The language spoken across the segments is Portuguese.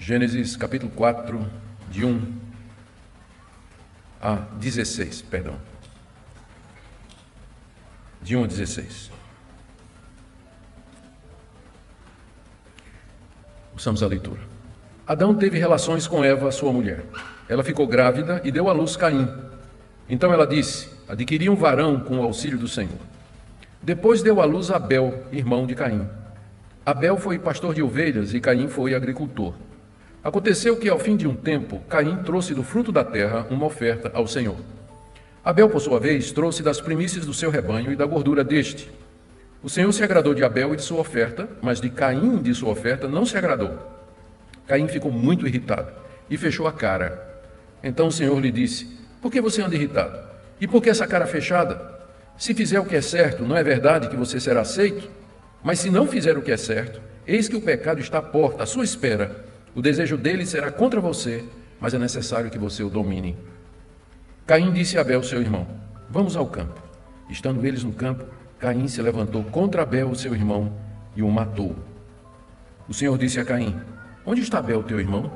Gênesis capítulo 4, de 1 a 16, perdão. De 1 a 16. Ouçamos a leitura. Adão teve relações com Eva, sua mulher. Ela ficou grávida e deu à luz Caim. Então ela disse: adquiri um varão com o auxílio do Senhor. Depois deu à luz Abel, irmão de Caim. Abel foi pastor de ovelhas e Caim foi agricultor. Aconteceu que, ao fim de um tempo, Caim trouxe do fruto da terra uma oferta ao Senhor. Abel, por sua vez, trouxe das primícias do seu rebanho e da gordura deste. O Senhor se agradou de Abel e de sua oferta, mas de Caim e de sua oferta não se agradou. Caim ficou muito irritado e fechou a cara. Então o Senhor lhe disse: por que você anda irritado? E por que essa cara fechada? Se fizer o que é certo, não é verdade que você será aceito? Mas se não fizer o que é certo, eis que o pecado está à porta, à sua espera. O desejo dele será contra você, mas é necessário que você o domine. Caim disse a Abel, seu irmão: vamos ao campo. Estando eles no campo, Caim se levantou contra Abel, seu irmão, e o matou. O Senhor disse a Caim: onde está Abel, teu irmão?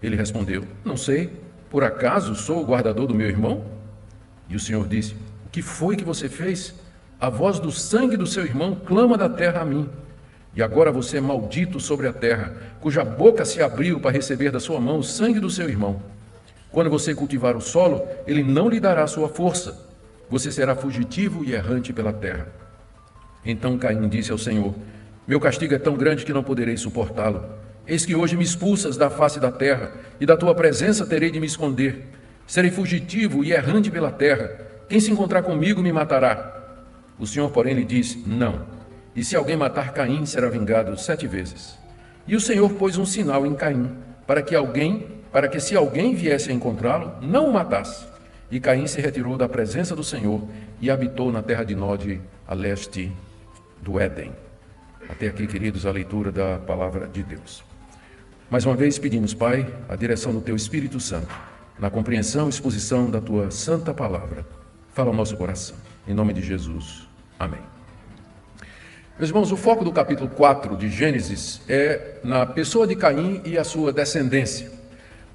Ele respondeu: não sei. Por acaso sou o guardador do meu irmão? E o Senhor disse: o que foi que você fez? A voz do sangue do seu irmão clama da terra a mim. E agora você é maldito sobre a terra, cuja boca se abriu para receber da sua mão o sangue do seu irmão. Quando você cultivar o solo, ele não lhe dará sua força. Você será fugitivo e errante pela terra. Então Caim disse ao Senhor: meu castigo é tão grande que não poderei suportá-lo. Eis que hoje me expulsas da face da terra, e da tua presença terei de me esconder. Serei fugitivo e errante pela terra. Quem se encontrar comigo me matará. O Senhor, porém, lhe disse: não. E se alguém matar Caim, será vingado 7 vezes. E o Senhor pôs um sinal em Caim, para que se alguém viesse a encontrá-lo, não o matasse. E Caim se retirou da presença do Senhor e habitou na terra de Nod, a leste do Éden. Até aqui, queridos, a leitura da palavra de Deus. Mais uma vez pedimos, Pai, a direção do Teu Espírito Santo, na compreensão e exposição da Tua santa palavra. Fala ao nosso coração. Em nome de Jesus. Amém. Meus irmãos, o foco do capítulo 4 de Gênesis é na pessoa de Caim e a sua descendência.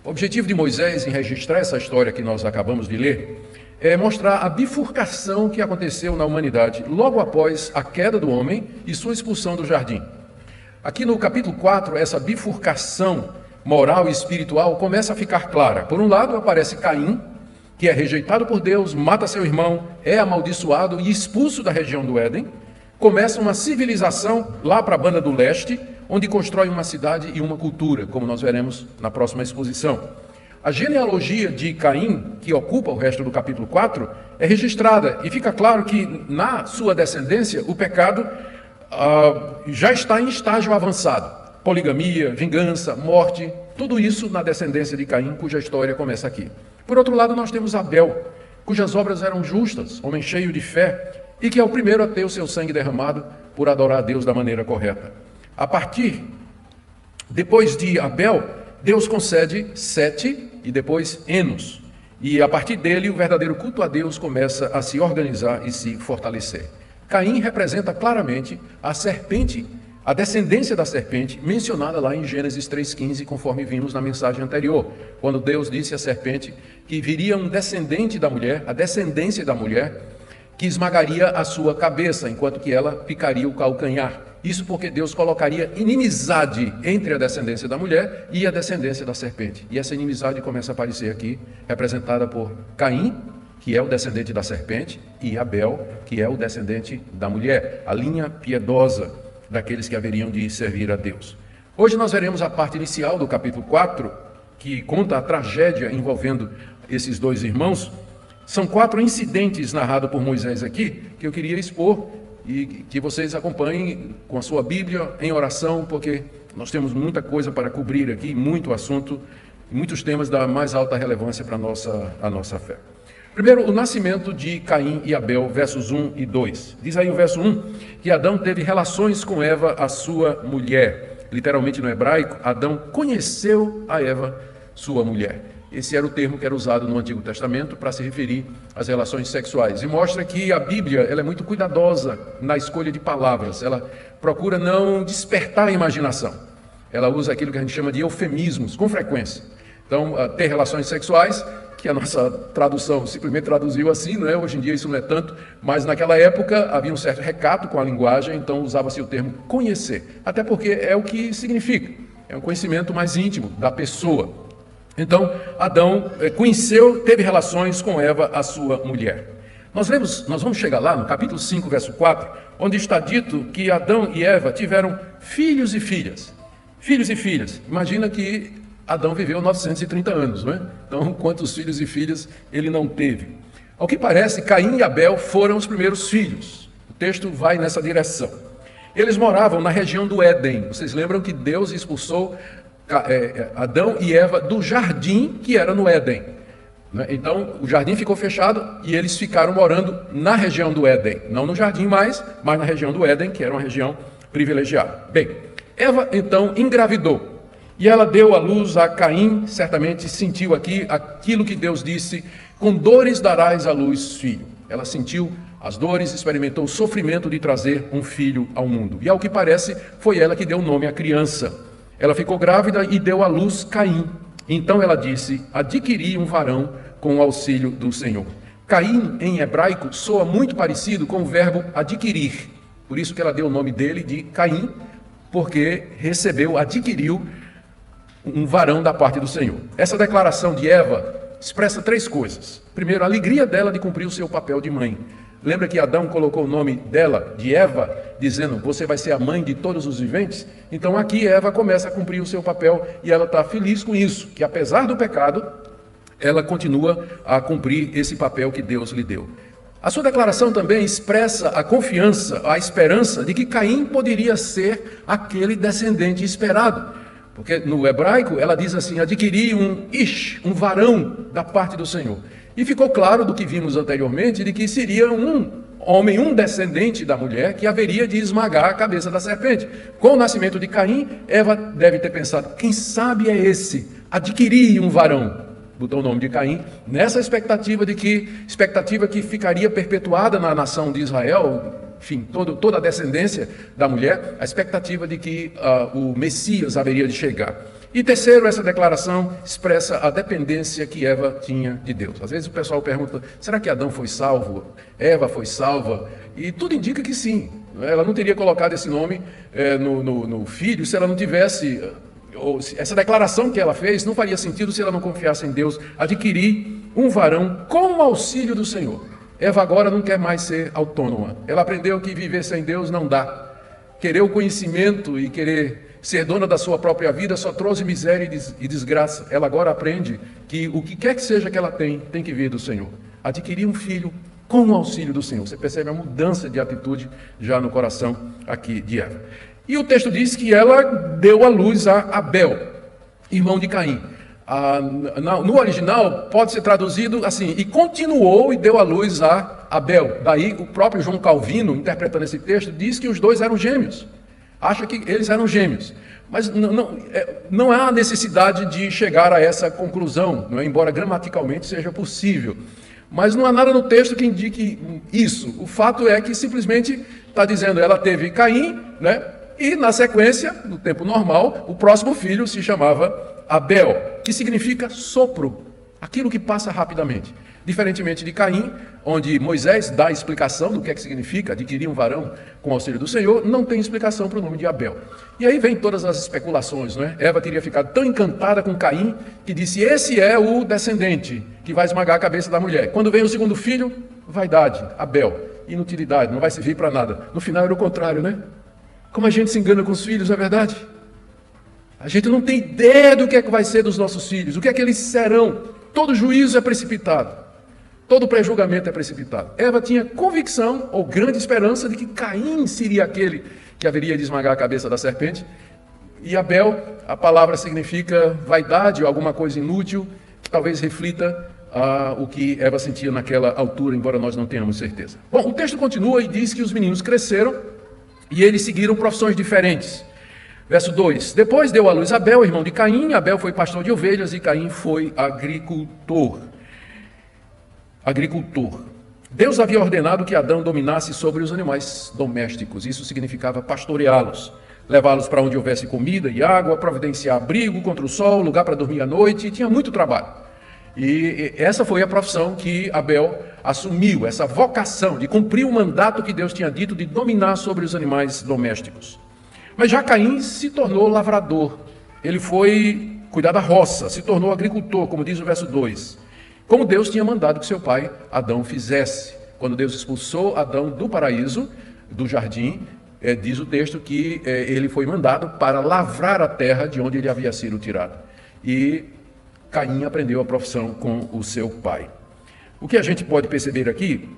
O objetivo de Moisés em registrar essa história que nós acabamos de ler é mostrar a bifurcação que aconteceu na humanidade logo após a queda do homem e sua expulsão do jardim. Aqui no capítulo 4, essa bifurcação moral e espiritual começa a ficar clara. Por um lado, aparece Caim, que é rejeitado por Deus, mata seu irmão, é amaldiçoado e expulso da região do Éden. Começa uma civilização lá para a banda do leste, onde constrói uma cidade e uma cultura, como nós veremos na próxima exposição. A genealogia de Caim, que ocupa o resto do capítulo 4, é registrada e fica claro que na sua descendência o pecado já está em estágio avançado. Poligamia, vingança, morte, tudo isso na descendência de Caim, cuja história começa aqui. Por outro lado, nós temos Abel, cujas obras eram justas, homem cheio de fé, e que é o primeiro a ter o seu sangue derramado por adorar a Deus da maneira correta. Depois de Abel, Deus concede Sete e depois Enos. E a partir dele, o verdadeiro culto a Deus começa a se organizar e se fortalecer. Caim representa claramente a serpente, a descendência da serpente, mencionada lá em Gênesis 3,15, conforme vimos na mensagem anterior, quando Deus disse à serpente que viria um descendente da mulher, a descendência da mulher, que esmagaria a sua cabeça, enquanto que ela picaria o calcanhar. Isso porque Deus colocaria inimizade entre a descendência da mulher e a descendência da serpente. E essa inimizade começa a aparecer aqui, representada por Caim, que é o descendente da serpente, e Abel, que é o descendente da mulher, a linha piedosa daqueles que haveriam de servir a Deus. Hoje nós veremos a parte inicial do capítulo 4, que conta a tragédia envolvendo esses dois irmãos. São 4 incidentes narrados por Moisés aqui, que eu queria expor e que vocês acompanhem com a sua Bíblia em oração, porque nós temos muita coisa para cobrir aqui, muito assunto, muitos temas da mais alta relevância para a nossa fé. Primeiro, o nascimento de Caim e Abel, versos 1 e 2. Diz aí o verso 1, que Adão teve relações com Eva, a sua mulher. Literalmente no hebraico, Adão conheceu a Eva, sua mulher. Esse era o termo que era usado no Antigo Testamento para se referir às relações sexuais. E mostra que a Bíblia ela é muito cuidadosa na escolha de palavras. Ela procura não despertar a imaginação. ela usa aquilo que a gente chama de eufemismos, com frequência. Então, ter relações sexuais, que a nossa tradução simplesmente traduziu assim, não é? Hoje em dia isso não é tanto, mas naquela época havia um certo recato com a linguagem, então usava-se o termo conhecer, até porque é o que significa, é um conhecimento mais íntimo da pessoa. Então, Adão conheceu, teve relações com Eva, a sua mulher. Nós vamos chegar lá no capítulo 5, verso 4, onde está dito que Adão e Eva tiveram filhos e filhas. Filhos e filhas. Imagina que Adão viveu 930 anos, não é? Então, quantos filhos e filhas ele não teve? Ao que parece, Caim e Abel foram os primeiros filhos. O texto vai nessa direção. Eles moravam na região do Éden. Vocês lembram que Deus expulsou Adão e Eva do jardim que era no Éden. Então, o jardim ficou fechado e eles ficaram morando na região do Éden. Não no jardim mais, mas na região do Éden, que era uma região privilegiada. Bem, Eva, então, engravidou. E ela deu à luz a Caim, certamente sentiu aqui aquilo que Deus disse, com dores darás à luz filho. Ela sentiu as dores, experimentou o sofrimento de trazer um filho ao mundo. E ao que parece, foi ela que deu o nome à criança. Ela ficou grávida e deu à luz Caim. Então ela disse, adquiri um varão com o auxílio do Senhor. Caim, em hebraico, soa muito parecido com o verbo adquirir. Por isso que ela deu o nome dele de Caim, porque adquiriu um varão da parte do Senhor. Essa declaração de Eva expressa três coisas. Primeiro, a alegria dela de cumprir o seu papel de mãe. Lembra que Adão colocou o nome dela, de Eva, dizendo, você vai ser a mãe de todos os viventes? Então aqui Eva começa a cumprir o seu papel e ela está feliz com isso, que apesar do pecado, ela continua a cumprir esse papel que Deus lhe deu. A sua declaração também expressa a confiança, a esperança de que Caim poderia ser aquele descendente esperado. Porque no hebraico ela diz assim, adquiri um ish, um varão da parte do Senhor. E ficou claro do que vimos anteriormente, de que seria um homem, um descendente da mulher, que haveria de esmagar a cabeça da serpente. Com o nascimento de Caim, Eva deve ter pensado, quem sabe é esse, adquiri um varão. Botou o nome de Caim, nessa expectativa que ficaria perpetuada na nação de Israel, enfim, toda a descendência da mulher, a expectativa de que o Messias haveria de chegar. E terceiro, essa declaração expressa a dependência que Eva tinha de Deus. Às vezes o pessoal pergunta, será que Adão foi salvo? Eva foi salva? E tudo indica que sim. Ela não teria colocado esse nome no filho se ela não tivesse... Essa declaração que ela fez não faria sentido se ela não confiasse em Deus. Adquirir um varão com o auxílio do Senhor. Eva agora não quer mais ser autônoma. Ela aprendeu que viver sem Deus não dá. Querer o conhecimento e querer ser dona da sua própria vida só trouxe miséria e desgraça. Ela agora aprende que o que quer que seja que ela tem que vir do Senhor. Adquirir um filho com o auxílio do Senhor. Você percebe a mudança de atitude já no coração aqui de Eva. E o texto diz que ela deu à luz a Abel, irmão de Caim. No original pode ser traduzido assim, e continuou e deu à luz a Abel. Daí o próprio João Calvino, interpretando esse texto, diz que os dois eram gêmeos. Acha que eles eram gêmeos. Mas não há necessidade de chegar a essa conclusão, não é? Embora gramaticalmente seja possível. Mas não há nada no texto que indique isso. O fato é que simplesmente está dizendo, ela teve Caim, né? E na sequência, no tempo normal, o próximo filho se chamava Abel, que significa sopro, aquilo que passa rapidamente. Diferentemente de Caim, onde Moisés dá a explicação do que é que significa adquirir um varão com o auxílio do Senhor, não tem explicação para o nome de Abel. E aí vem todas as especulações, não é? Eva teria ficado tão encantada com Caim que disse, esse é o descendente que vai esmagar a cabeça da mulher. Quando vem o segundo filho, vaidade, Abel, inutilidade, não vai servir para nada. No final era o contrário, né? Como a gente se engana com os filhos, não é verdade? A gente não tem ideia do que é que vai ser dos nossos filhos, o que é que eles serão. Todo juízo é precipitado. Todo pré-julgamento é precipitado. Eva tinha convicção ou grande esperança de que Caim seria aquele que haveria de esmagar a cabeça da serpente. E Abel, a palavra significa vaidade ou alguma coisa inútil, que talvez reflita o que Eva sentia naquela altura, embora nós não tenhamos certeza. Bom, o texto continua e diz que os meninos cresceram e eles seguiram profissões diferentes. Verso 2, depois deu à luz Abel, irmão de Caim. Abel foi pastor de ovelhas e Caim foi agricultor. Deus havia ordenado que Adão dominasse sobre os animais domésticos. Isso significava pastoreá-los. levá-los para onde houvesse comida e água, providenciar abrigo contra o sol, lugar para dormir à noite, e tinha muito trabalho. E essa foi a profissão que Abel assumiu, essa vocação de cumprir o mandato que Deus tinha dito de dominar sobre os animais domésticos. Mas já Caim se tornou lavrador, ele foi cuidar da roça, se tornou agricultor, como diz o verso 2, como Deus tinha mandado que seu pai Adão fizesse. Quando Deus expulsou Adão do paraíso, do jardim, diz o texto que ele foi mandado para lavrar a terra de onde ele havia sido tirado. E Caim aprendeu a profissão com o seu pai. O que a gente pode perceber aqui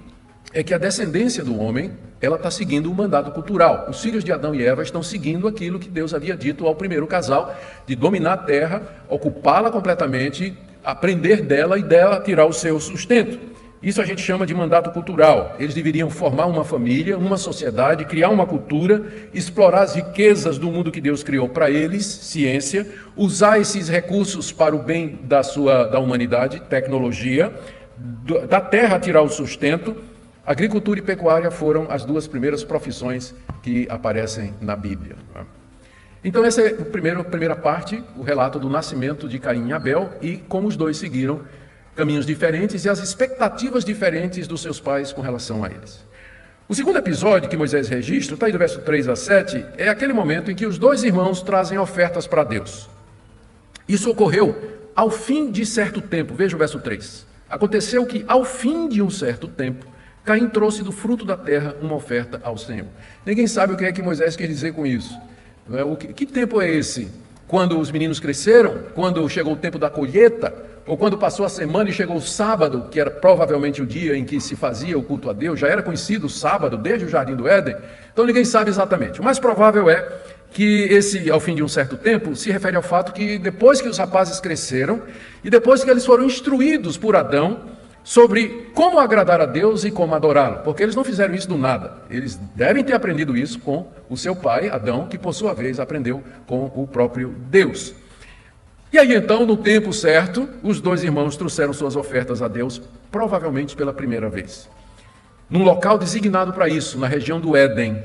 é que a descendência do homem, ela está seguindo o mandato cultural. Os filhos de Adão e Eva estão seguindo aquilo que Deus havia dito ao primeiro casal, de dominar a terra, ocupá-la completamente, aprender dela e dela tirar o seu sustento. Isso a gente chama de mandato cultural. Eles deveriam formar uma família, uma sociedade, criar uma cultura, explorar as riquezas do mundo que Deus criou para eles, ciência, usar esses recursos para o bem da humanidade, tecnologia, da terra tirar o sustento. Agricultura e pecuária foram as duas primeiras profissões que aparecem na Bíblia. Então essa é a primeira parte, o relato do nascimento de Caim e Abel e como os dois seguiram caminhos diferentes e as expectativas diferentes dos seus pais com relação a eles. O segundo episódio que Moisés registra, está aí do verso 3 a 7, é aquele momento em que os dois irmãos trazem ofertas para Deus. Isso ocorreu ao fim de certo tempo. Veja o verso 3. Aconteceu que ao fim de um certo tempo, Caim trouxe do fruto da terra uma oferta ao Senhor. Ninguém sabe o que é que Moisés quer dizer com isso. Que tempo é esse? Quando os meninos cresceram? Quando chegou o tempo da colheita? Ou quando passou a semana e chegou o sábado, que era provavelmente o dia em que se fazia o culto a Deus? Já era conhecido o sábado desde o Jardim do Éden? Então ninguém sabe exatamente. O mais provável é que esse, ao fim de um certo tempo, se refere ao fato que depois que os rapazes cresceram e depois que eles foram instruídos por Adão sobre como agradar a Deus e como adorá-lo, porque eles não fizeram isso do nada. Eles devem ter aprendido isso com o seu pai, Adão, que por sua vez aprendeu com o próprio Deus. E aí então, no tempo certo, os dois irmãos trouxeram suas ofertas a Deus, provavelmente pela primeira vez. Num local designado para isso, na região do Éden.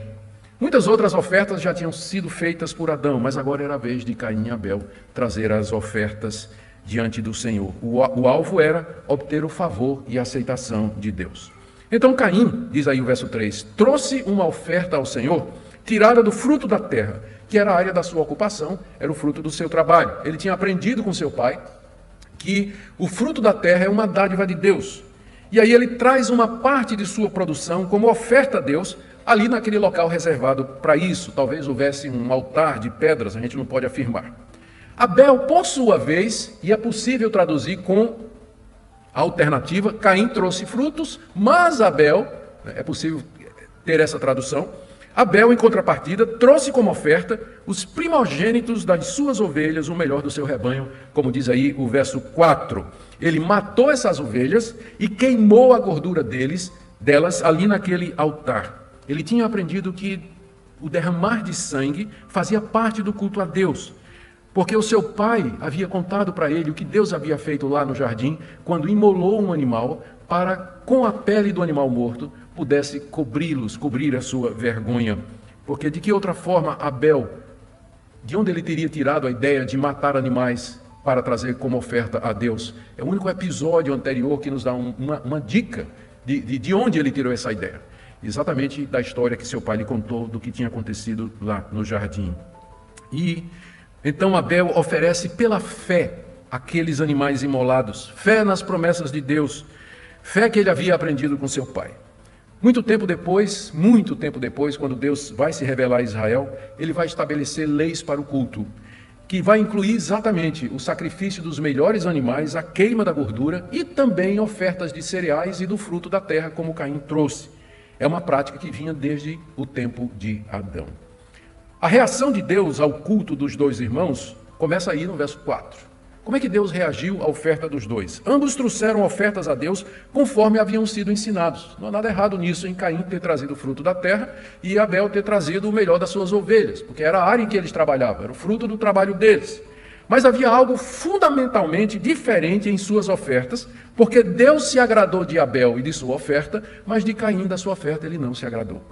Muitas outras ofertas já tinham sido feitas por Adão, mas agora era a vez de Caim e Abel trazer as ofertas diante do Senhor. O alvo era obter o favor e a aceitação de Deus. Então Caim, diz aí o verso 3, trouxe uma oferta ao Senhor, tirada do fruto da terra, que era a área da sua ocupação, era o fruto do seu trabalho. Ele tinha aprendido com seu pai que o fruto da terra é uma dádiva de Deus. E aí ele traz uma parte de sua produção como oferta a Deus, ali naquele local reservado para isso. Talvez houvesse um altar de pedras, a gente não pode afirmar. Abel, por sua vez, e é possível traduzir com a alternativa, Caim trouxe frutos, mas Abel, é possível ter essa tradução, Abel, em contrapartida, trouxe como oferta os primogênitos das suas ovelhas, o melhor do seu rebanho, como diz aí o verso 4. Ele matou essas ovelhas e queimou a gordura delas ali naquele altar. Ele tinha aprendido que o derramar de sangue fazia parte do culto a Deus, porque o seu pai havia contado para ele o que Deus havia feito lá no jardim, quando imolou um animal para, com a pele do animal morto, pudesse cobrir a sua vergonha. Porque de que outra forma Abel, de onde ele teria tirado a ideia de matar animais para trazer como oferta a Deus? É o único episódio anterior que nos dá uma dica de onde ele tirou essa ideia. Exatamente da história que seu pai lhe contou do que tinha acontecido lá no jardim. E então Abel oferece pela fé aqueles animais imolados, fé nas promessas de Deus, fé que ele havia aprendido com seu pai. Muito tempo depois, quando Deus vai se revelar a Israel, ele vai estabelecer leis para o culto, que vai incluir exatamente o sacrifício dos melhores animais, a queima da gordura e também ofertas de cereais e do fruto da terra, como Caim trouxe. É uma prática que vinha desde o tempo de Adão. A reação de Deus ao culto dos dois irmãos começa aí no verso 4. Como é que Deus reagiu à oferta dos dois? Ambos trouxeram ofertas a Deus conforme haviam sido ensinados. Não há nada errado nisso em Caim ter trazido o fruto da terra e Abel ter trazido o melhor das suas ovelhas, porque era a área em que eles trabalhavam, era o fruto do trabalho deles. Mas havia algo fundamentalmente diferente em suas ofertas, porque Deus se agradou de Abel e de sua oferta, mas de Caim, da sua oferta, ele não se agradou.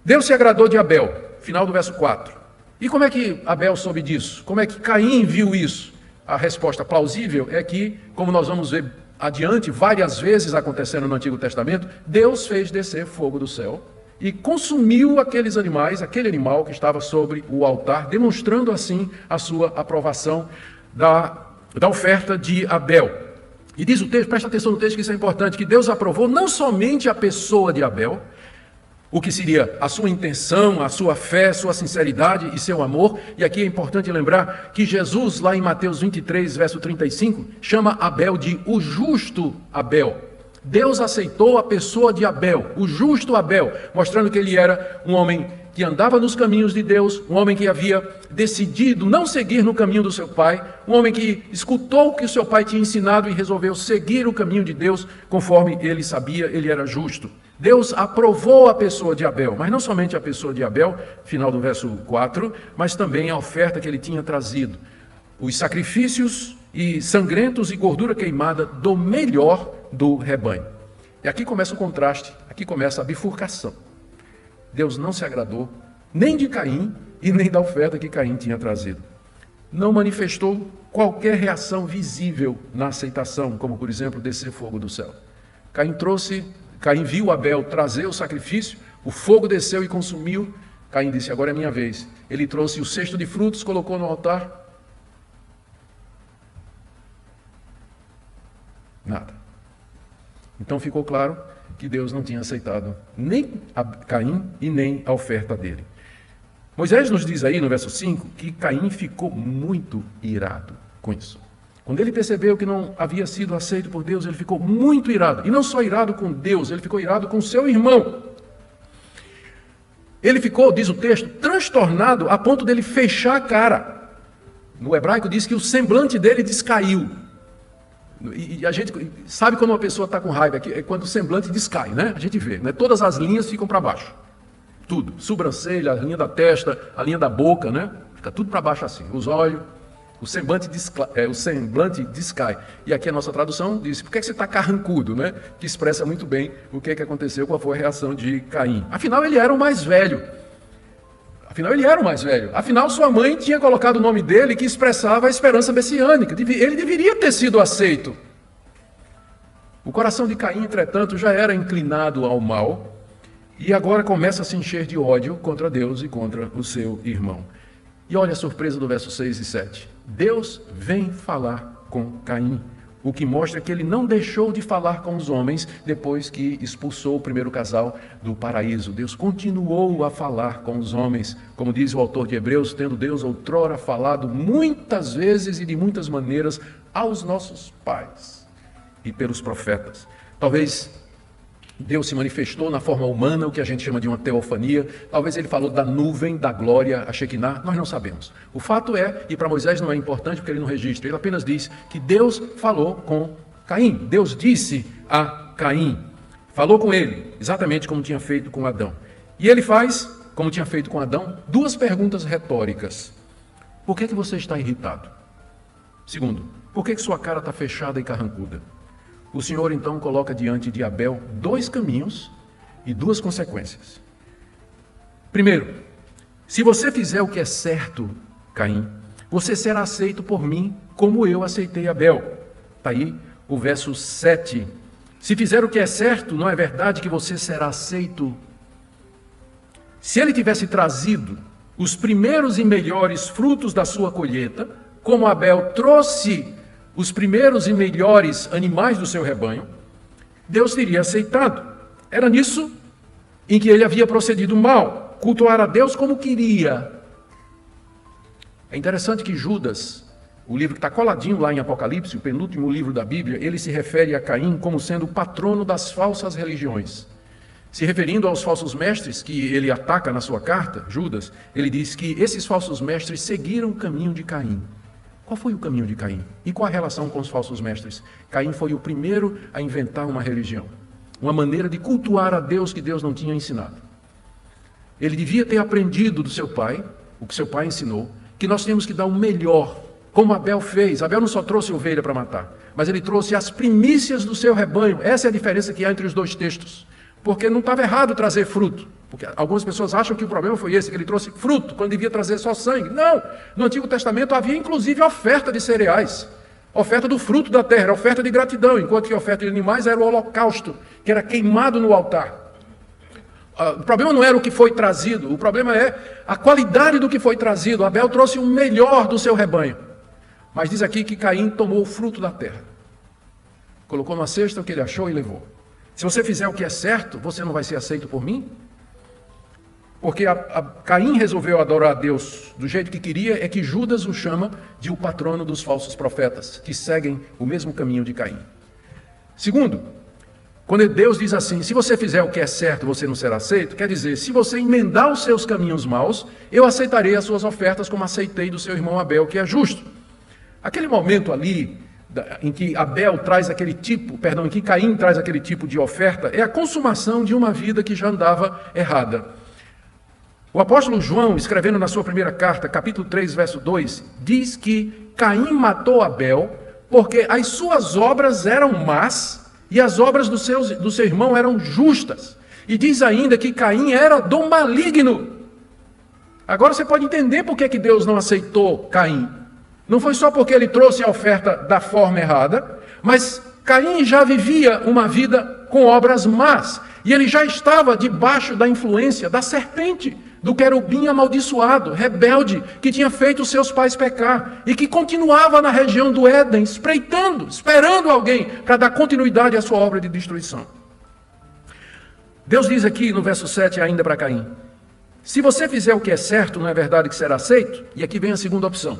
Deus se agradou de Abel, final do verso 4. E como é que Abel soube disso? Como é que Caim viu isso? A resposta plausível é que, como nós vamos ver adiante, várias vezes acontecendo no Antigo Testamento, Deus fez descer fogo do céu e consumiu aqueles animais, aquele animal que estava sobre o altar, demonstrando assim a sua aprovação da oferta de Abel. E diz o texto, presta atenção no texto que isso é importante, que Deus aprovou não somente a pessoa de Abel, o que seria a sua intenção, a sua fé, sua sinceridade e seu amor. E aqui é importante lembrar que Jesus, lá em Mateus 23, verso 35, chama Abel de o justo Abel. Deus aceitou a pessoa de Abel, o justo Abel, mostrando que ele era um homem que andava nos caminhos de Deus, um homem que havia decidido não seguir no caminho do seu pai, um homem que escutou o que o seu pai tinha ensinado e resolveu seguir o caminho de Deus, conforme ele sabia, ele era justo. Deus aprovou a pessoa de Abel, mas não somente a pessoa de Abel, final do verso 4, mas também a oferta que ele tinha trazido. Os sacrifícios e sangrentos e gordura queimada do melhor do rebanho. E aqui começa o contraste, aqui começa a bifurcação. Deus não se agradou nem de Caim e nem da oferta que Caim tinha trazido. Não manifestou qualquer reação visível na aceitação, como por exemplo descer fogo do céu. Caim viu Abel trazer o sacrifício, o fogo desceu e consumiu. Caim disse, agora é minha vez. Ele trouxe o cesto de frutos, colocou no altar. Nada. Então ficou claro que Deus não tinha aceitado nem a Caim e nem a oferta dele. Moisés nos diz aí no verso 5 que Caim ficou muito irado com isso. Quando ele percebeu que não havia sido aceito por Deus, ele ficou muito irado. E não só irado com Deus, ele ficou irado com seu irmão. Ele ficou, diz o texto, transtornado a ponto dele fechar a cara. No hebraico diz que o semblante dele descaiu. E a gente sabe quando uma pessoa está com raiva, é quando o semblante descai, né? A gente vê, né? Todas as linhas ficam para baixo. Tudo. Sobrancelha, a linha da testa, a linha da boca, né? Fica tudo para baixo assim. Os olhos. O semblante descai. E aqui a nossa tradução diz, por que você está carrancudo, né? Que expressa muito bem o que aconteceu, qual foi a reação de Caim. Afinal, ele era o mais velho. Afinal, sua mãe tinha colocado o nome dele que expressava a esperança messiânica. Ele deveria ter sido aceito. O coração de Caim, entretanto, já era inclinado ao mal e agora começa a se encher de ódio contra Deus e contra o seu irmão. E olha a surpresa do verso 6 e 7. Deus vem falar com Caim, o que mostra que ele não deixou de falar com os homens depois que expulsou o primeiro casal do paraíso. Deus continuou a falar com os homens, como diz o autor de Hebreus, tendo Deus outrora falado muitas vezes e de muitas maneiras aos nossos pais e pelos profetas. Talvez Deus se manifestou na forma humana, o que a gente chama de uma teofania. Talvez ele falou da nuvem, da glória, a Shekinah, nós não sabemos. O fato é, e para Moisés não é importante porque ele não registra, ele apenas diz que Deus falou com Caim. Deus disse a Caim, falou com ele, exatamente como tinha feito com Adão. E ele faz, como tinha feito com Adão, duas perguntas retóricas. Por que você está irritado? Segundo, por que sua cara está fechada e carrancuda? O Senhor então coloca diante de Abel dois caminhos e duas consequências. Primeiro, se você fizer o que é certo, Caim, você será aceito por mim como eu aceitei Abel. Está aí o verso 7. Se fizer o que é certo, não é verdade que você será aceito? Se ele tivesse trazido os primeiros e melhores frutos da sua colheita, como Abel trouxe os primeiros e melhores animais do seu rebanho, Deus teria aceitado. Era nisso em que ele havia procedido mal, cultuar a Deus como queria. É interessante que Judas, o livro que está coladinho lá em Apocalipse, o penúltimo livro da Bíblia, ele se refere a Caim como sendo o patrono das falsas religiões. Se referindo aos falsos mestres que ele ataca na sua carta, Judas, ele diz que esses falsos mestres seguiram o caminho de Caim. Qual foi o caminho de Caim? E qual a relação com os falsos mestres? Caim foi o primeiro a inventar uma religião, uma maneira de cultuar a Deus que Deus não tinha ensinado. Ele devia ter aprendido do seu pai, o que seu pai ensinou, que nós temos que dar o melhor, como Abel fez. Abel não só trouxe ovelha para matar, mas ele trouxe as primícias do seu rebanho. Essa é a diferença que há entre os dois textos. porque não estava errado trazer fruto. Porque algumas pessoas acham que o problema foi esse, que ele trouxe fruto, quando devia trazer só sangue. Não! No Antigo Testamento havia inclusive oferta de cereais, oferta do fruto da terra, oferta de gratidão, enquanto que a oferta de animais era o holocausto, que era queimado no altar. O problema não era o que foi trazido, o problema é a qualidade do que foi trazido. Abel trouxe o melhor do seu rebanho. Mas diz aqui que Caim tomou o fruto da terra. Colocou numa cesta o que ele achou e levou. Se você fizer o que é certo, você não vai ser aceito por mim? Porque Caim resolveu adorar a Deus do jeito que queria, é que Judas o chama de o patrono dos falsos profetas, que seguem o mesmo caminho de Caim. Segundo, quando Deus diz assim, se você fizer o que é certo, você não será aceito, quer dizer, se você emendar os seus caminhos maus, eu aceitarei as suas ofertas como aceitei do seu irmão Abel, que é justo. Aquele momento ali, em que Abel traz aquele tipo, em que Caim traz aquele tipo de oferta, é a consumação de uma vida que já andava errada. O apóstolo João, escrevendo na sua primeira carta, capítulo 3, verso 2, diz que Caim matou Abel porque as suas obras eram más e as obras do seu irmão eram justas. E diz ainda que Caim era do maligno. Agora você pode entender por que Deus não aceitou Caim. Não foi só porque ele trouxe a oferta da forma errada, mas Caim já vivia uma vida com obras más. E ele já estava debaixo da influência da serpente, do querubim amaldiçoado, rebelde, que tinha feito os seus pais pecar e que continuava na região do Éden, espreitando, esperando alguém para dar continuidade à sua obra de destruição. Deus diz aqui no verso 7 ainda para Caim, se você fizer o que é certo, não é verdade que será aceito? E aqui vem a segunda opção.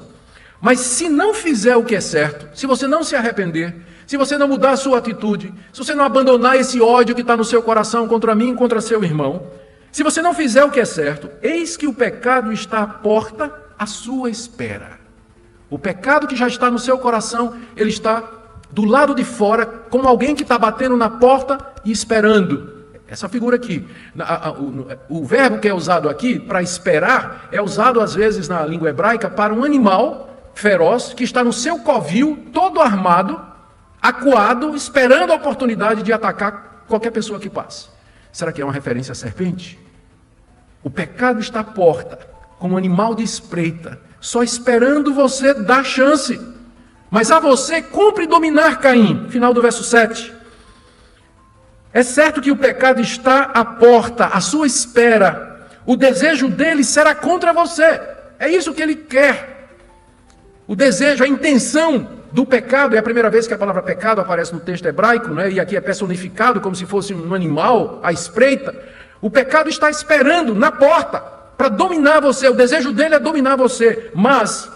Mas se não fizer o que é certo, se você não se arrepender, se você não mudar a sua atitude, se você não abandonar esse ódio que está no seu coração contra mim e contra seu irmão, se você não fizer o que é certo, eis que o pecado está à porta à sua espera. O pecado que já está no seu coração, ele está do lado de fora, como alguém que está batendo na porta e esperando. Essa figura aqui, o verbo que é usado aqui para esperar, é usado às vezes na língua hebraica para um animal feroz que está no seu covil, todo armado, acuado, esperando a oportunidade de atacar qualquer pessoa que passe. Será que é uma referência à serpente? O pecado está à porta, como um animal de espreita, só esperando você dar chance. Mas a você cumpre dominar Caim. Final do verso 7. É certo que o pecado está à porta, à sua espera. O desejo dele será contra você. É isso que ele quer. O desejo, a intenção do pecado, é a primeira vez que a palavra pecado aparece no texto hebraico, né? E aqui é personificado como se fosse um animal à espreita. O pecado está esperando na porta para dominar você, o desejo dele é dominar você, mas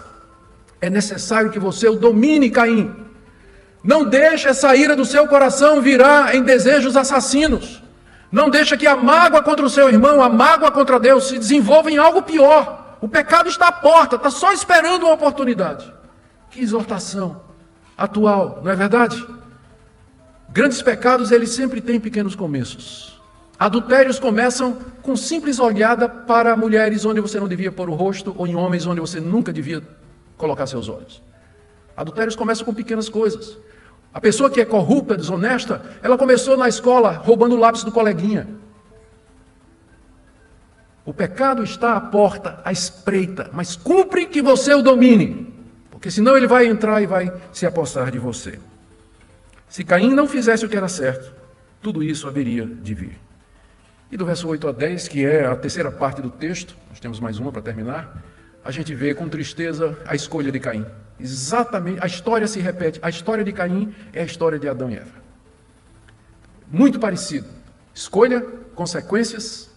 é necessário que você o domine, Caim. Não deixe essa ira do seu coração virar em desejos assassinos. Não deixe que a mágoa contra o seu irmão, a mágoa contra Deus se desenvolva em algo pior. O pecado está à porta, está só esperando uma oportunidade. Que exortação atual, não é verdade? Grandes pecados, eles sempre têm pequenos começos. Adultérios começam com simples olhada para mulheres onde você não devia pôr o rosto, ou em homens onde você nunca devia colocar seus olhos. Adultérios começam com pequenas coisas. A pessoa que é corrupta, desonesta, ela começou na escola roubando o lápis do coleguinha. O pecado está à porta, à espreita, mas cumpre que você o domine, porque senão ele vai entrar e vai se apossar de você. Se Caim não fizesse o que era certo, tudo isso haveria de vir. E do verso 8 a 10, que é a terceira parte do texto, nós temos mais uma para terminar, a gente vê com tristeza a escolha de Caim. Exatamente, a história se repete. A história de Caim é a história de Adão e Eva. Muito parecido. Escolha, consequências,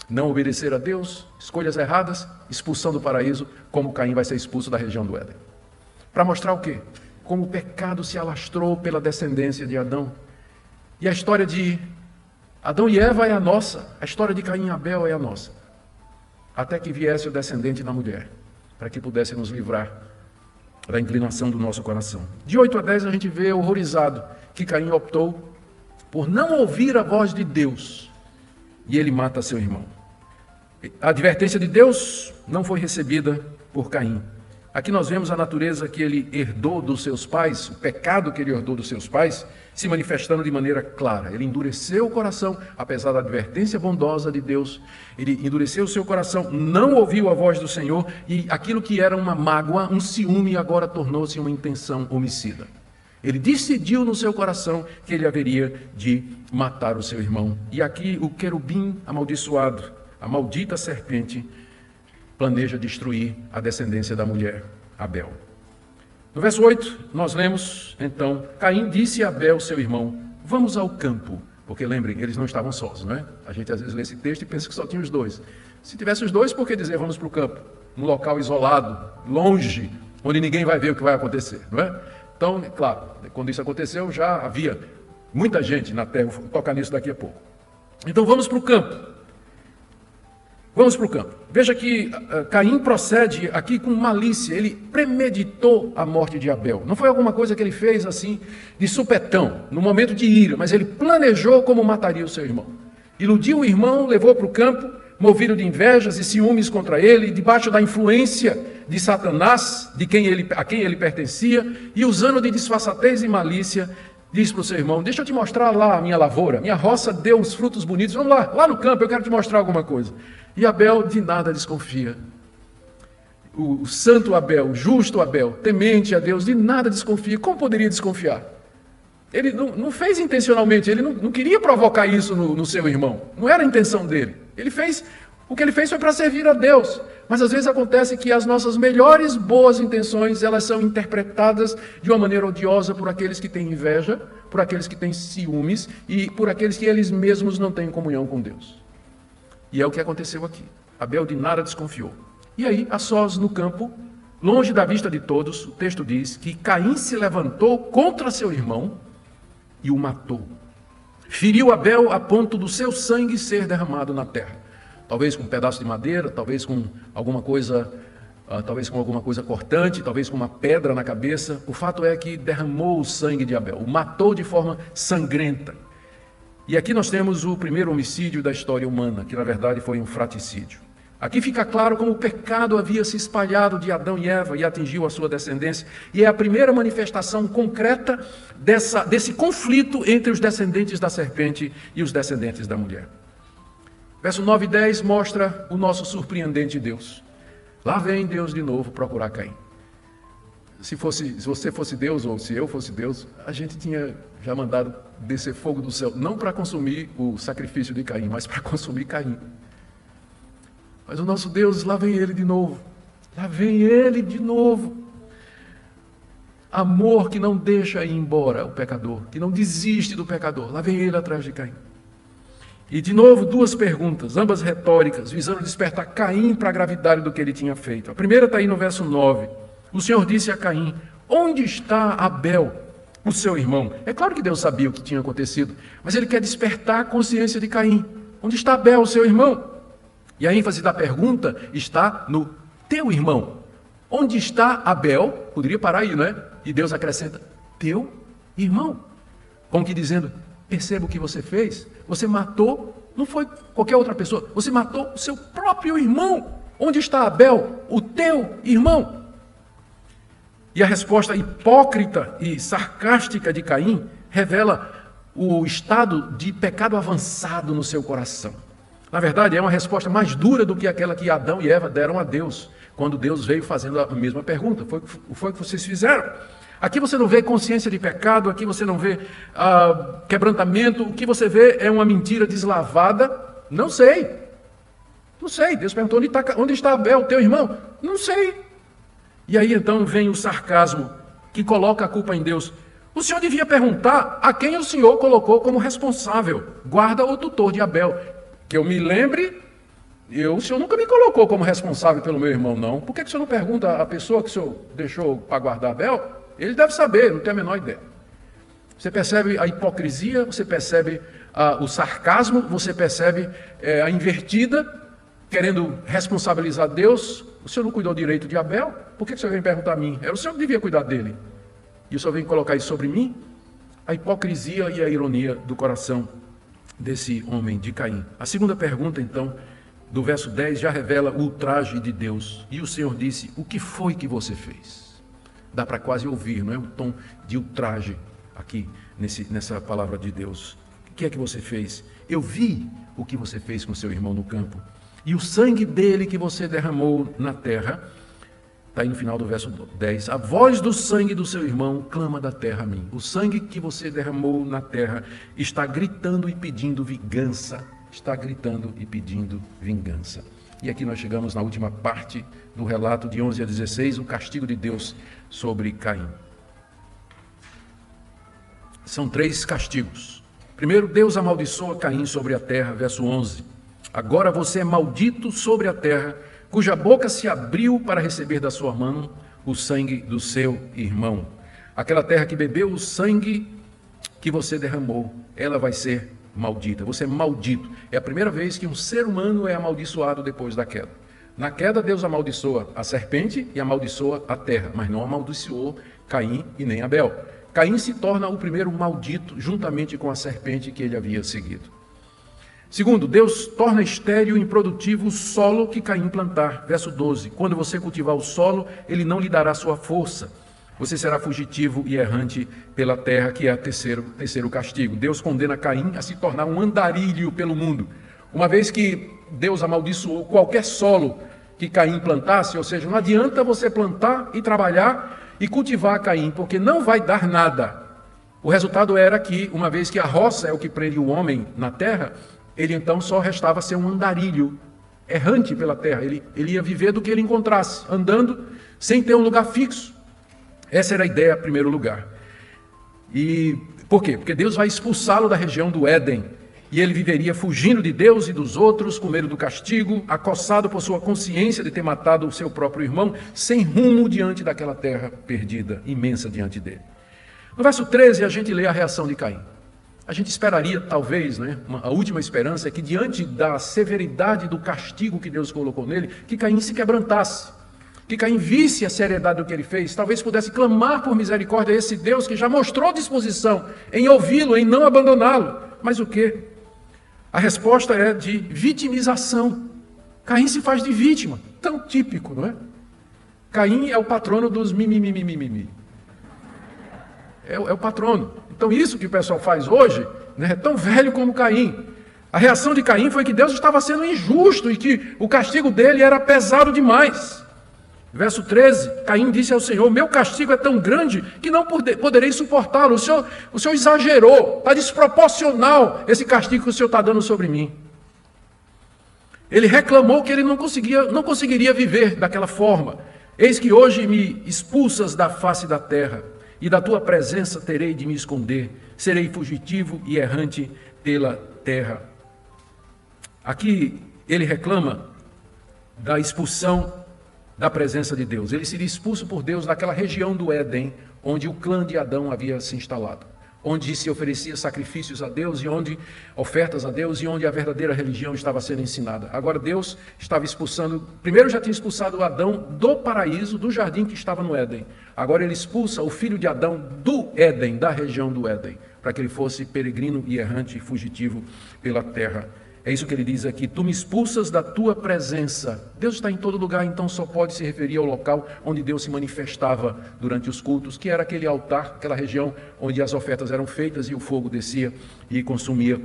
não obedecer a Deus, escolhas erradas, expulsão do paraíso, como Caim vai ser expulso da região do Éden. Para mostrar o quê? Como o pecado se alastrou pela descendência de Adão. E a história de Adão e Eva é a nossa, a história de Caim e Abel é a nossa. Até que viesse o descendente da mulher, para que pudesse nos livrar da inclinação do nosso coração. De 8 a 10 a gente vê horrorizado que Caim optou por não ouvir a voz de Deus e ele mata seu irmão. A advertência de Deus não foi recebida por Caim. Aqui nós vemos a natureza que ele herdou dos seus pais, o pecado que ele herdou dos seus pais, se manifestando de maneira clara. Ele endureceu o coração, apesar da advertência bondosa de Deus. Ele endureceu o seu coração, não ouviu a voz do Senhor, e aquilo que era uma mágoa, um ciúme, agora tornou-se uma intenção homicida. Ele decidiu no seu coração que ele haveria de matar o seu irmão. E aqui o querubim amaldiçoado, a maldita serpente, planeja destruir a descendência da mulher, Abel. No verso 8, nós lemos, então, Caim disse a Abel, seu irmão, vamos ao campo. Porque lembrem, eles não estavam sós, não é? A gente às vezes lê esse texto e pensa que só tinha os dois. Se tivesse os dois, por que dizer vamos para o campo? Num local isolado, longe, onde ninguém vai ver o que vai acontecer, não é? Então, claro, quando isso aconteceu, já havia muita gente na terra. Vou tocar nisso daqui a pouco. Então, vamos para o campo. Vamos para o campo. Veja que Caim procede aqui com malícia. Ele premeditou a morte de Abel. Não foi alguma coisa que ele fez assim, de supetão, no momento de ira, mas ele planejou como mataria o seu irmão. Iludiu o irmão, levou para o campo, movido de invejas e ciúmes contra ele, debaixo da influência de Satanás, a quem ele pertencia, e usando de disfarçatez e malícia, diz para o seu irmão, deixa eu te mostrar lá a minha lavoura, minha roça deu uns frutos bonitos, vamos lá no campo, eu quero te mostrar alguma coisa. E Abel de nada desconfia. O santo Abel, o justo Abel, temente a Deus, de nada desconfia. Como poderia desconfiar? Ele não fez intencionalmente, ele não queria provocar isso no seu irmão. Não era a intenção dele. O que ele fez foi para servir a Deus. Mas às vezes acontece que as nossas melhores boas intenções, elas são interpretadas de uma maneira odiosa por aqueles que têm inveja, por aqueles que têm ciúmes e por aqueles que eles mesmos não têm comunhão com Deus. E é o que aconteceu aqui. Abel de nada desconfiou. E aí, a sós no campo, longe da vista de todos, o texto diz que Caim se levantou contra seu irmão e o matou. Feriu Abel a ponto do seu sangue ser derramado na terra. Talvez com um pedaço de madeira, talvez com alguma coisa cortante, talvez com uma pedra na cabeça. O fato é que derramou o sangue de Abel, o matou de forma sangrenta. E aqui nós temos o primeiro homicídio da história humana, que na verdade foi um fratricídio. Aqui fica claro como o pecado havia se espalhado de Adão e Eva e atingiu a sua descendência. E é a primeira manifestação concreta desse conflito entre os descendentes da serpente e os descendentes da mulher. Verso 9 e 10 mostra o nosso surpreendente Deus. Lá vem Deus de novo procurar Caim. Se você fosse Deus, ou se eu fosse Deus, a gente tinha já mandado descer fogo do céu, não para consumir o sacrifício de Caim, mas para consumir Caim. Mas o nosso Deus, lá vem ele de novo. Lá vem ele de novo. Amor que não deixa ir embora o pecador, que não desiste do pecador. Lá vem ele atrás de Caim. E de novo, duas perguntas, ambas retóricas, visando despertar Caim para a gravidade do que ele tinha feito. A primeira está aí no verso 9. O Senhor disse a Caim, onde está Abel, o seu irmão? É claro que Deus sabia o que tinha acontecido, mas ele quer despertar a consciência de Caim. Onde está Abel, o seu irmão? E a ênfase da pergunta está no teu irmão. Onde está Abel? Poderia parar aí, não é? E Deus acrescenta, teu irmão. Como que dizendo, perceba o que você fez. Você matou, não foi qualquer outra pessoa, você matou o seu próprio irmão. Onde está Abel, o teu irmão? E a resposta hipócrita e sarcástica de Caim revela o estado de pecado avançado no seu coração. Na verdade, é uma resposta mais dura do que aquela que Adão e Eva deram a Deus, quando Deus veio fazendo a mesma pergunta. Foi o que vocês fizeram. Aqui você não vê consciência de pecado, aqui você não vê quebrantamento, o que você vê é uma mentira deslavada. Não sei. Deus perguntou, onde está Abel, teu irmão? Não sei. E aí então vem o sarcasmo, que coloca a culpa em Deus. O Senhor devia perguntar a quem o Senhor colocou como responsável, guarda ou tutor de Abel. Que eu me lembre, o Senhor nunca me colocou como responsável pelo meu irmão, não. Por que o Senhor não pergunta à pessoa que o Senhor deixou para guardar Abel? Ele deve saber, não tem a menor ideia. Você percebe a hipocrisia, você percebe o sarcasmo, você percebe a invertida, querendo responsabilizar Deus. O Senhor não cuidou direito de Abel? Por que o Senhor vem perguntar a mim? Era o Senhor que devia cuidar dele. E o Senhor vem colocar isso sobre mim? A hipocrisia e a ironia do coração desse homem de Caim. A segunda pergunta, então, do verso 10, já revela o ultraje de Deus. E o Senhor disse, o que foi que você fez? Dá para quase ouvir, não é? O tom de ultraje, aqui nessa palavra de Deus. O que é que você fez? Eu vi o que você fez com seu irmão no campo. E o sangue dele que você derramou na terra, está aí no final do verso 10, a voz do sangue do seu irmão clama da terra a mim. O sangue que você derramou na terra está gritando e pedindo vingança. Está gritando e pedindo vingança. E aqui nós chegamos na última parte do relato de 11 a 16, o castigo de Deus sobre Caim. São 3 castigos. Primeiro, Deus amaldiçoa Caim sobre a terra, verso 11. Agora você é maldito sobre a terra, cuja boca se abriu para receber da sua mão o sangue do seu irmão. Aquela terra que bebeu o sangue que você derramou, ela vai ser maldita. Você é maldito. É a primeira vez que um ser humano é amaldiçoado depois da queda. Na queda, Deus amaldiçoa a serpente e amaldiçoa a terra, mas não amaldiçoou Caim e nem Abel. Caim se torna o primeiro maldito, juntamente com a serpente que ele havia seguido. Segundo, Deus torna estéril e improdutivo o solo que Caim plantar. Verso 12. Quando você cultivar o solo, ele não lhe dará sua força. Você será fugitivo e errante pela terra, que é o terceiro castigo. Deus condena Caim a se tornar um andarilho pelo mundo. Uma vez que Deus amaldiçoou qualquer solo que Caim plantasse, ou seja, não adianta você plantar e trabalhar e cultivar Caim, porque não vai dar nada. O resultado era que, uma vez que a roça é o que prende o homem na terra, ele então só restava ser um andarilho, errante pela terra. Ele ia viver do que ele encontrasse, andando sem ter um lugar fixo. Essa era a ideia, em primeiro lugar. E por quê? Porque Deus vai expulsá-lo da região do Éden, e ele viveria fugindo de Deus e dos outros, com medo do castigo, acossado por sua consciência de ter matado o seu próprio irmão, sem rumo diante daquela terra perdida, imensa diante dele. No verso 13, a gente lê a reação de Caim. A gente esperaria, talvez, a última esperança é que, diante da severidade do castigo que Deus colocou nele, que Caim se quebrantasse, que Caim visse a seriedade do que ele fez, talvez pudesse clamar por misericórdia a esse Deus que já mostrou disposição em ouvi-lo, em não abandoná-lo. Mas o quê? A resposta é de vitimização. Caim se faz de vítima, tão típico, não é? Caim é o patrono dos mimimi. É o patrono. Então isso que o pessoal faz hoje, é tão velho como Caim. A reação de Caim foi que Deus estava sendo injusto e que o castigo dele era pesado demais. Verso 13, Caim disse ao Senhor: meu castigo é tão grande que não poderei suportá-lo. O Senhor exagerou, está desproporcional esse castigo que o Senhor está dando sobre mim. Ele reclamou que ele não conseguiria viver daquela forma. Eis que hoje me expulsas da face da terra, e da tua presença terei de me esconder. Serei fugitivo e errante pela terra. Aqui ele reclama da expulsão da presença de Deus. Ele seria expulso por Deus daquela região do Éden, onde o clã de Adão havia se instalado, onde se oferecia sacrifícios a Deus e onde ofertas a Deus e onde a verdadeira religião estava sendo ensinada. Agora Deus estava expulsando, primeiro já tinha expulsado Adão do paraíso, do jardim que estava no Éden. Agora ele expulsa o filho de Adão do Éden, da região do Éden, para que ele fosse peregrino e errante e fugitivo pela terra. É isso que ele diz aqui: tu me expulsas da tua presença. Deus está em todo lugar, então só pode se referir ao local onde Deus se manifestava durante os cultos, que era aquele altar, aquela região onde as ofertas eram feitas e o fogo descia e consumia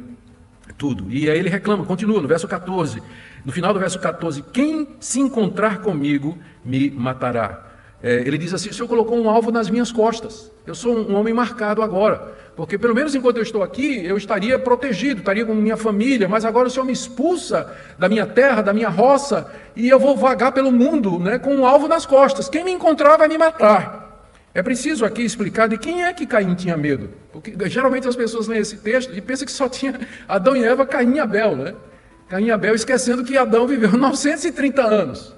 tudo. E aí ele reclama, continua no verso 14, no final do verso 14, quem se encontrar comigo me matará. Ele diz assim: o Senhor colocou um alvo nas minhas costas, eu sou um homem marcado agora, porque pelo menos enquanto eu estou aqui, eu estaria protegido, estaria com minha família, mas agora o Senhor me expulsa da minha terra, da minha roça, e eu vou vagar pelo mundo, com um alvo nas costas. Quem me encontrar vai me matar. É preciso aqui explicar de quem é que Caim tinha medo, porque geralmente as pessoas leem esse texto e pensam que só tinha Adão e Eva, Caim e Abel, Caim e Abel, esquecendo que Adão viveu 930 anos.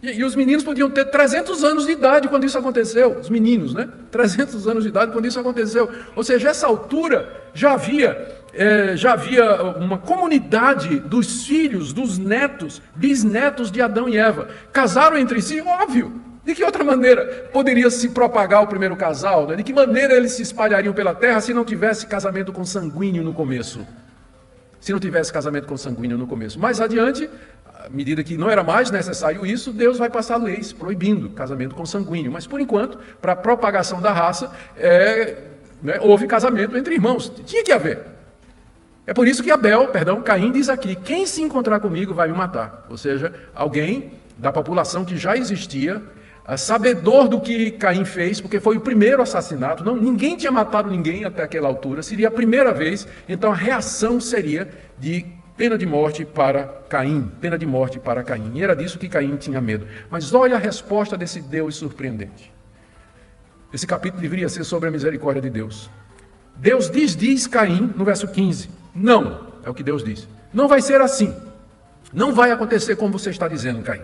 E os meninos podiam ter 300 anos de idade quando isso aconteceu. Os meninos, 300 anos de idade quando isso aconteceu. Ou seja, essa altura já havia uma comunidade dos filhos, dos netos, bisnetos de Adão e Eva. Casaram entre si, óbvio. De que outra maneira poderia se propagar o primeiro casal? De que maneira eles se espalhariam pela terra se não tivesse casamento consanguíneo no começo? Se não tivesse casamento consanguíneo no começo. Mais adiante, à medida que não era mais necessário isso, Deus vai passar leis proibindo casamento consanguíneo. Mas, por enquanto, para a propagação da raça, né? Houve casamento entre irmãos, tinha que haver. É por isso que Caim diz aqui, quem se encontrar comigo vai me matar. Ou seja, alguém da população que já existia, sabedor do que Caim fez, porque foi o primeiro assassinato, ninguém tinha matado ninguém até aquela altura, seria a primeira vez, então a reação seria de pena de morte para Caim, pena de morte para Caim. E era disso que Caim tinha medo. Mas olha a resposta desse Deus surpreendente. Esse capítulo deveria ser sobre a misericórdia de Deus. Deus diz Caim, no verso 15, não, é o que Deus diz. Não vai ser assim. Não vai acontecer como você está dizendo, Caim.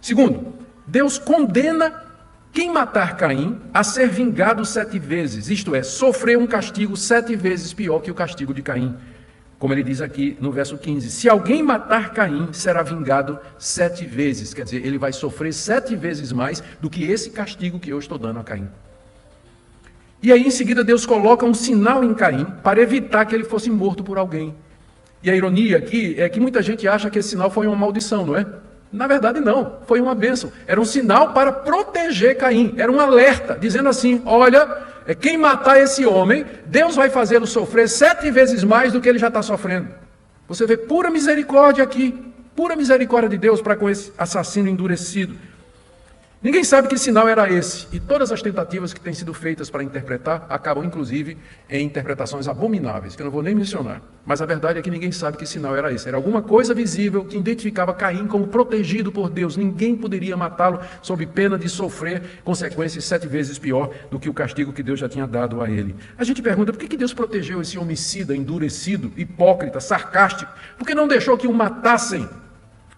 Segundo, Deus condena quem matar Caim a ser vingado 7 vezes, isto é, sofrer um castigo 7 vezes pior que o castigo de Caim. Como ele diz aqui no verso 15, se alguém matar Caim, será vingado 7 vezes. Quer dizer, ele vai sofrer 7 vezes mais do que esse castigo que eu estou dando a Caim. E aí, em seguida, Deus coloca um sinal em Caim para evitar que ele fosse morto por alguém. E a ironia aqui é que muita gente acha que esse sinal foi uma maldição, não é? Na verdade, não. Foi uma bênção. Era um sinal para proteger Caim. Era um alerta, dizendo assim, olha, quem matar esse homem, Deus vai fazê-lo sofrer 7 vezes mais do que ele já está sofrendo. Você vê pura misericórdia aqui. Pura misericórdia de Deus para com esse assassino endurecido. Ninguém sabe que sinal era esse, e todas as tentativas que têm sido feitas para interpretar acabam, inclusive, em interpretações abomináveis, que eu não vou nem mencionar. Mas a verdade é que ninguém sabe que sinal era esse. Era alguma coisa visível que identificava Caim como protegido por Deus. Ninguém poderia matá-lo sob pena de sofrer consequências 7 vezes pior do que o castigo que Deus já tinha dado a ele. A gente pergunta, por que Deus protegeu esse homicida endurecido, hipócrita, sarcástico? Por que não deixou que o matassem?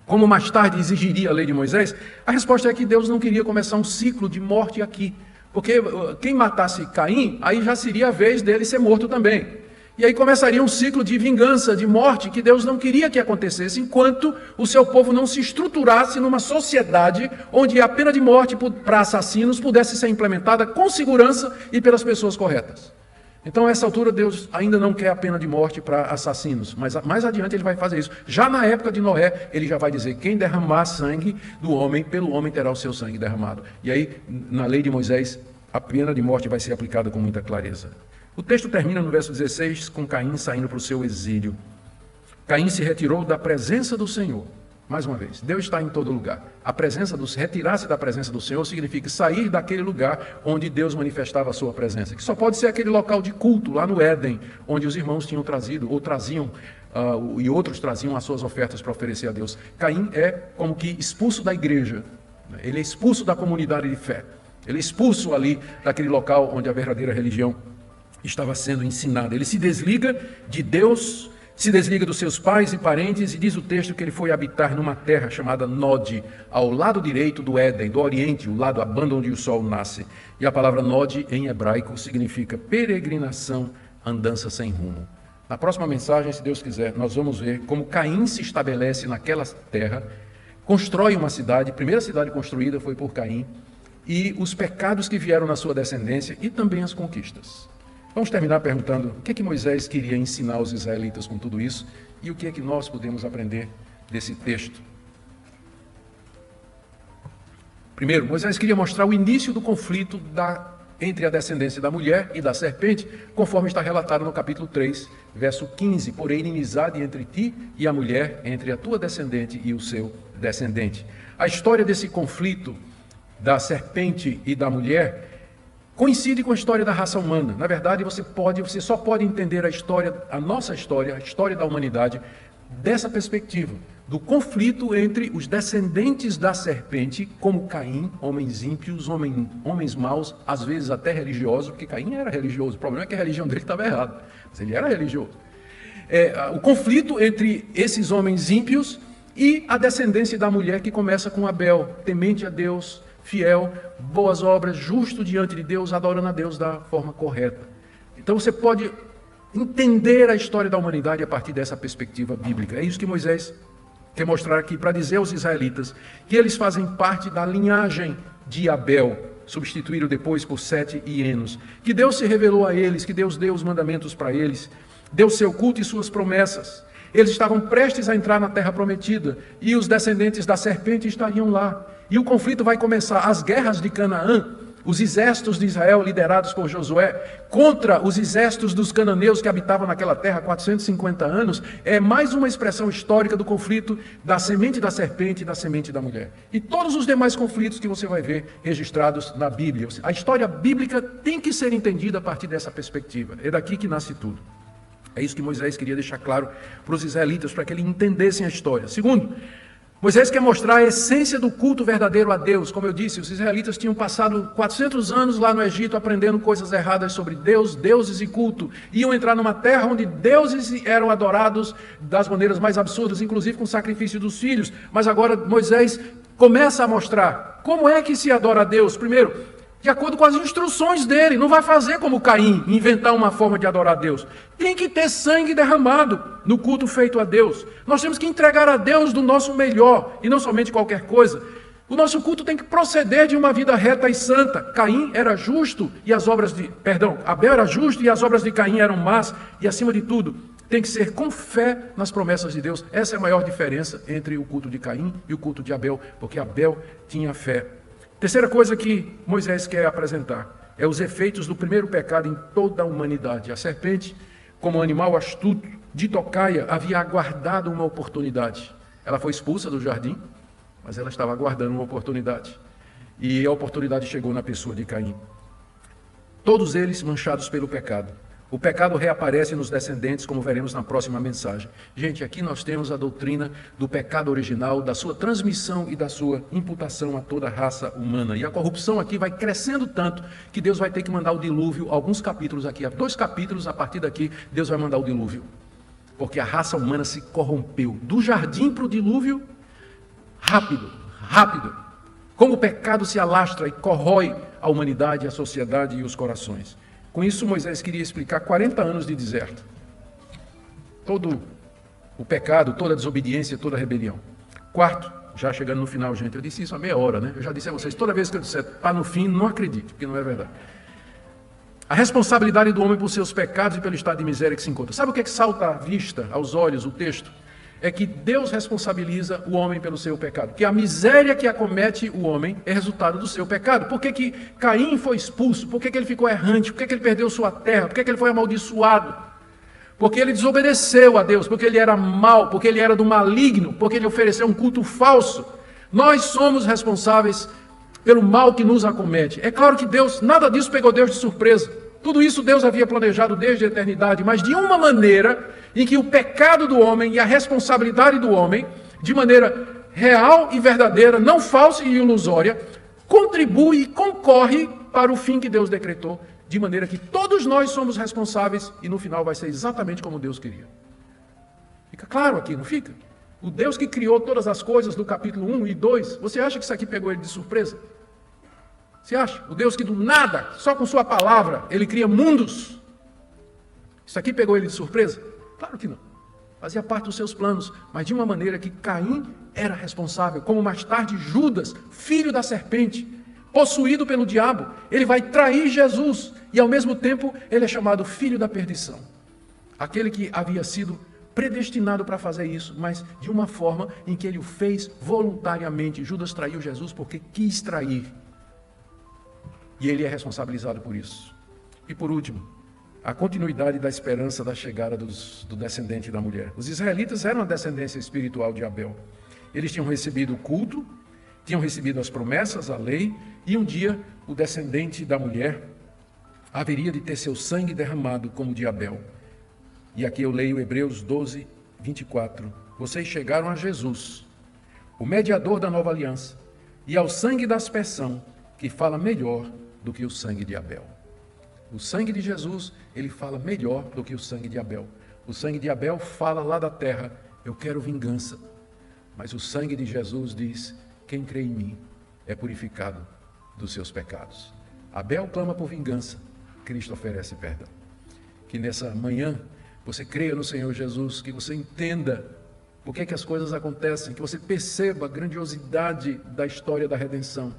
Como mais tarde exigiria a lei de Moisés, a resposta é que Deus não queria começar um ciclo de morte aqui. Porque quem matasse Caim, aí já seria a vez dele ser morto também. E aí começaria um ciclo de vingança, de morte, que Deus não queria que acontecesse, enquanto o seu povo não se estruturasse numa sociedade onde a pena de morte para assassinos pudesse ser implementada com segurança e pelas pessoas corretas. Então, a essa altura, Deus ainda não quer a pena de morte para assassinos, mas mais adiante ele vai fazer isso. Já na época de Noé, ele já vai dizer, quem derramar sangue do homem, pelo homem terá o seu sangue derramado. E aí, na lei de Moisés, a pena de morte vai ser aplicada com muita clareza. O texto termina no verso 16, com Caim saindo para o seu exílio. Caim se retirou da presença do Senhor. Mais uma vez, Deus está em todo lugar. Retirar-se da presença do Senhor significa sair daquele lugar onde Deus manifestava a sua presença, que só pode ser aquele local de culto, lá no Éden, onde os irmãos tinham trazido, ou traziam, e outros traziam as suas ofertas para oferecer a Deus. Caim é como que expulso da igreja, ele é expulso da comunidade de fé, ele é expulso ali daquele local onde a verdadeira religião estava sendo ensinada. Ele se desliga de Deus, se desliga dos seus pais e parentes, e diz o texto que ele foi habitar numa terra chamada Nod, ao lado direito do Éden, do Oriente, o lado a banda onde o sol nasce. E a palavra Nod, em hebraico, significa peregrinação, andança sem rumo. Na próxima mensagem, se Deus quiser, nós vamos ver como Caim se estabelece naquela terra, constrói uma cidade, a primeira cidade construída foi por Caim, e os pecados que vieram na sua descendência e também as conquistas. Vamos terminar perguntando o que é que Moisés queria ensinar aos israelitas com tudo isso e o que é que nós podemos aprender desse texto. Primeiro, Moisés queria mostrar o início do conflito entre a descendência da mulher e da serpente, conforme está relatado no capítulo 3, verso 15. Porém, inimizade entre ti e a mulher, entre a tua descendente e o seu descendente. A história desse conflito da serpente e da mulher coincide com a história da raça humana. Na verdade, você só pode entender a nossa história, a história da humanidade, dessa perspectiva, do conflito entre os descendentes da serpente, como Caim, homens ímpios, homens maus, às vezes até religiosos, porque Caim era religioso. O problema é que a religião dele estava errada, mas ele era religioso. O conflito entre esses homens ímpios e a descendência da mulher que começa com Abel, temente a Deus, fiel, boas obras, justo diante de Deus, adorando a Deus da forma correta. Então você pode entender a história da humanidade a partir dessa perspectiva bíblica. É isso que Moisés quer mostrar aqui para dizer aos israelitas que eles fazem parte da linhagem de Abel, substituído depois por Sete e Enos, que Deus se revelou a eles, que Deus deu os mandamentos para eles, deu seu culto e suas promessas. Eles estavam prestes a entrar na terra prometida e os descendentes da serpente estariam lá. E o conflito vai começar. As guerras de Canaã os exércitos de Israel, liderados por Josué, contra os exércitos dos cananeus que habitavam naquela terra há 450 anos, é mais uma expressão histórica do conflito da semente da serpente e da semente da mulher. E todos os demais conflitos que você vai ver registrados na Bíblia. A história bíblica tem que ser entendida a partir dessa perspectiva. É daqui que nasce tudo. É isso que Moisés queria deixar claro para os israelitas, para que eles entendessem a história. Segundo, Moisés quer mostrar a essência do culto verdadeiro a Deus. Como eu disse, os israelitas tinham passado 400 anos lá no Egito aprendendo coisas erradas sobre Deus, deuses e culto. Iam entrar numa terra onde deuses eram adorados das maneiras mais absurdas, inclusive com o sacrifício dos filhos. Mas agora Moisés começa a mostrar como é que se adora a Deus. Primeiro, de acordo com as instruções dele, não vai fazer como Caim, inventar uma forma de adorar a Deus. Tem que ter sangue derramado no culto feito a Deus. Nós temos que entregar a Deus do nosso melhor, e não somente qualquer coisa. O nosso culto tem que proceder de uma vida reta e santa. Caim era justo e Abel era justo e as obras de Caim eram más, e acima de tudo, tem que ser com fé nas promessas de Deus. Essa é a maior diferença entre o culto de Caim e o culto de Abel, porque Abel tinha fé. Terceira coisa que Moisés quer apresentar é os efeitos do primeiro pecado em toda a humanidade. A serpente, como animal astuto, de tocaia, havia aguardado uma oportunidade. Ela foi expulsa do jardim, mas ela estava aguardando uma oportunidade. E a oportunidade chegou na pessoa de Caim. Todos eles manchados pelo pecado. O pecado reaparece nos descendentes, como veremos na próxima mensagem. Gente, aqui nós temos a doutrina do pecado original, da sua transmissão e da sua imputação a toda a raça humana. E a corrupção aqui vai crescendo tanto que Deus vai ter que mandar o dilúvio, alguns capítulos aqui, 2 capítulos, a partir daqui, Deus vai mandar o dilúvio. Porque a raça humana se corrompeu. Do jardim para o dilúvio, rápido. Como o pecado se alastra e corrói a humanidade, a sociedade e os corações. Com isso, Moisés queria explicar 40 anos de deserto. Todo o pecado, toda a desobediência, toda a rebelião. Quarto, já chegando no final, gente, eu disse isso há meia hora, né? Eu já disse a vocês, toda vez que eu disser para no fim, não acredite, porque não é verdade. A responsabilidade do homem por seus pecados e pelo estado de miséria que se encontra. Sabe o que é que salta à vista, aos olhos, o texto? É que Deus responsabiliza o homem pelo seu pecado. Que a miséria que acomete o homem é resultado do seu pecado. Por que que Caim foi expulso? Por que que ele ficou errante? Por que que ele perdeu sua terra? Por que que ele foi amaldiçoado? Porque ele desobedeceu a Deus, porque ele era mau, porque ele era do maligno, porque ele ofereceu um culto falso. Nós somos responsáveis pelo mal que nos acomete. É claro que Deus, nada disso pegou Deus de surpresa. Tudo isso Deus havia planejado desde a eternidade, mas de uma maneira em que o pecado do homem e a responsabilidade do homem, de maneira real e verdadeira, não falsa e ilusória, contribui e concorre para o fim que Deus decretou, de maneira que todos nós somos responsáveis e no final vai ser exatamente como Deus queria. Fica claro aqui, não fica? O Deus que criou todas as coisas do capítulo 1 e 2, você acha que isso aqui pegou ele de surpresa? Você acha? O Deus que do nada, só com sua palavra, ele cria mundos. Isso aqui pegou ele de surpresa? Claro que não. Fazia parte dos seus planos, mas de uma maneira que Caim era responsável, como mais tarde Judas, filho da serpente, possuído pelo diabo, ele vai trair Jesus e ao mesmo tempo ele é chamado filho da perdição. Aquele que havia sido predestinado para fazer isso, mas de uma forma em que ele o fez voluntariamente. Judas traiu Jesus porque quis trair. E ele é responsabilizado por isso. E por último, a continuidade da esperança da chegada do descendente da mulher. Os israelitas eram a descendência espiritual de Abel. Eles tinham recebido o culto, tinham recebido as promessas, a lei, e um dia o descendente da mulher haveria de ter seu sangue derramado como o de Abel. E aqui eu leio Hebreus 12, 24. Vocês chegaram a Jesus, o mediador da nova aliança, e ao sangue da aspersão, que fala melhor do que o sangue de Abel. O sangue de Jesus, ele fala melhor do que o sangue de Abel. O sangue de Abel fala lá da terra, eu quero vingança. Mas o sangue de Jesus diz, quem crê em mim é purificado dos seus pecados. Abel clama por vingança, Cristo oferece perdão. Que nessa manhã você creia no Senhor Jesus, que você entenda por que as coisas acontecem, que você perceba a grandiosidade da história da redenção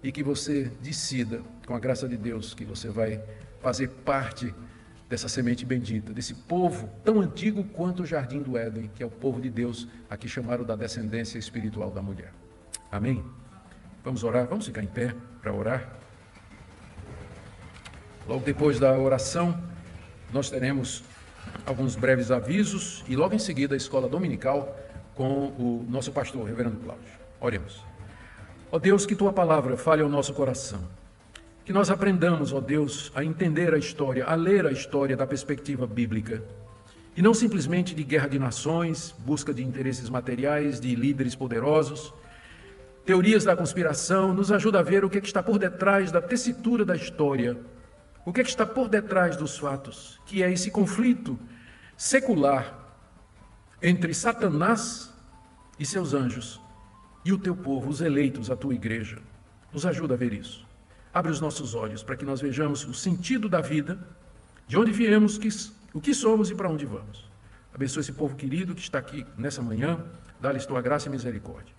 e que você decida, com a graça de Deus, que você vai fazer parte dessa semente bendita, desse povo tão antigo quanto o jardim do Éden, que é o povo de Deus, aqui chamaram da descendência espiritual da mulher. Amém? Vamos orar? Vamos ficar em pé para orar? Logo depois da oração, nós teremos alguns breves avisos e logo em seguida a escola dominical com o nosso pastor, o reverendo Cláudio. Oremos. Ó Deus, que tua palavra fale ao nosso coração. Que nós aprendamos, ó Deus, a entender a história, a ler a história da perspectiva bíblica. E não simplesmente de guerra de nações, busca de interesses materiais, de líderes poderosos. Teorias da conspiração nos ajuda a ver o que está por detrás da tessitura da história. O que está por detrás dos fatos, que é esse conflito secular entre Satanás e seus anjos e o teu povo, os eleitos, a tua igreja. Nos ajuda a ver isso. Abre os nossos olhos para que nós vejamos o sentido da vida, de onde viemos, o que somos e para onde vamos. Abençoa esse povo querido que está aqui nessa manhã. Dá-lhes tua graça e misericórdia.